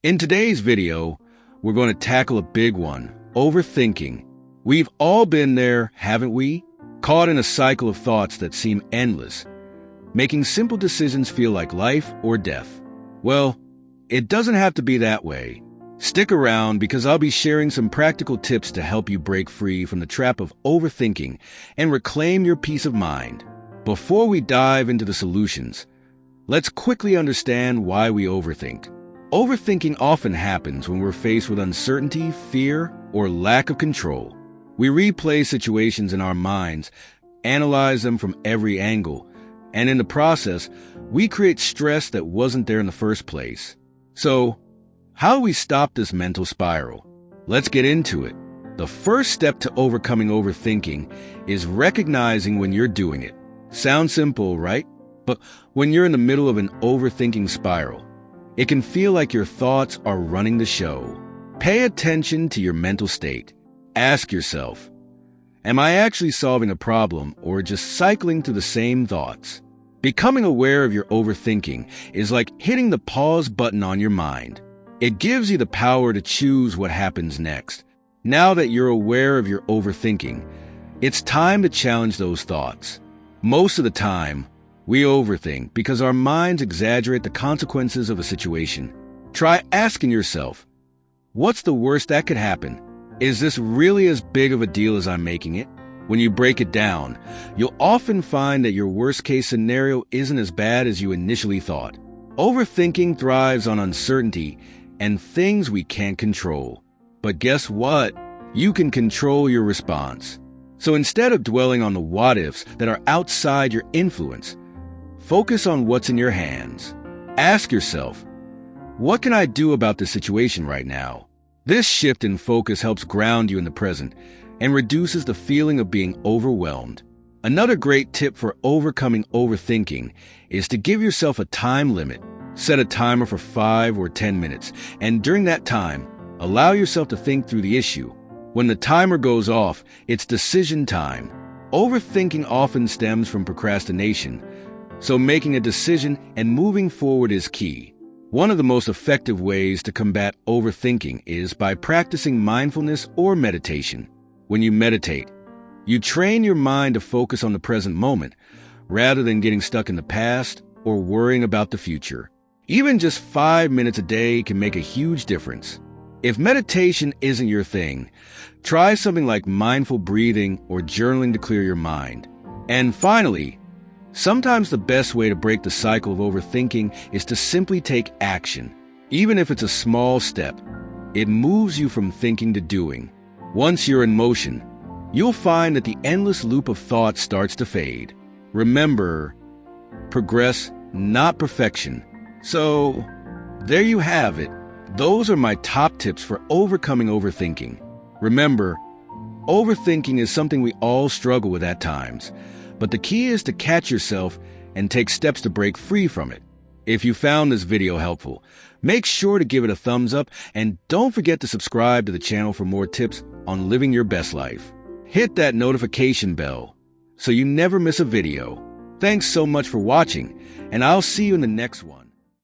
In today's video, we're going to tackle a big one, overthinking. We've all been there, haven't we? Caught in a cycle of thoughts that seem endless, making simple decisions feel like life or death. Well, it doesn't have to be that way. Stick around because I'll be sharing some practical tips to help you break free from the trap of overthinking and reclaim your peace of mind. Before we dive into the solutions, let's quickly understand why we overthink. Overthinking often happens when we're faced with uncertainty, fear, or lack of control. We replay situations in our minds, analyze them from every angle, and in the process, we create stress that wasn't there in the first place. So, how do we stop this mental spiral? Let's get into it. The first step to overcoming overthinking is recognizing when you're doing it. Sounds simple, right? But when you're in the middle of an overthinking spiral, it can feel like your thoughts are running the show. Pay attention to your mental state. Ask yourself, am I actually solving a problem or just cycling through the same thoughts? Becoming aware of your overthinking is like hitting the pause button on your mind. It gives you the power to choose what happens next. Now that you're aware of your overthinking, it's time to challenge those thoughts. Most of the time, we overthink because our minds exaggerate the consequences of a situation. Try asking yourself, what's the worst that could happen? Is this really as big of a deal as I'm making it? When you break it down, you'll often find that your worst-case scenario isn't as bad as you initially thought. Overthinking thrives on uncertainty and things we can't control. But guess what? You can control your response. So instead of dwelling on the what-ifs that are outside your influence, focus on what's in your hands. Ask yourself, what can I do about this situation right now? This shift in focus helps ground you in the present and reduces the feeling of being overwhelmed. Another great tip for overcoming overthinking is to give yourself a time limit. Set a timer for 5 or 10 minutes, and during that time, allow yourself to think through the issue. When the timer goes off, it's decision time. Overthinking often stems from procrastination, so making a decision and moving forward is key. One of the most effective ways to combat overthinking is by practicing mindfulness or meditation. When you meditate, you train your mind to focus on the present moment rather than getting stuck in the past or worrying about the future. Even just 5 minutes a day can make a huge difference. If meditation isn't your thing, try something like mindful breathing or journaling to clear your mind. And finally, sometimes the best way to break the cycle of overthinking is to simply take action. Even if it's a small step, it moves you from thinking to doing. Once you're in motion, you'll find that the endless loop of thought starts to fade. Remember, progress, not perfection. So, there you have it. Those are my top tips for overcoming overthinking. Remember, overthinking is something we all struggle with at times, but the key is to catch yourself and take steps to break free from it. If you found this video helpful, make sure to give it a thumbs up and don't forget to subscribe to the channel for more tips on living your best life. Hit that notification bell so you never miss a video. Thanks so much for watching, and I'll see you in the next one.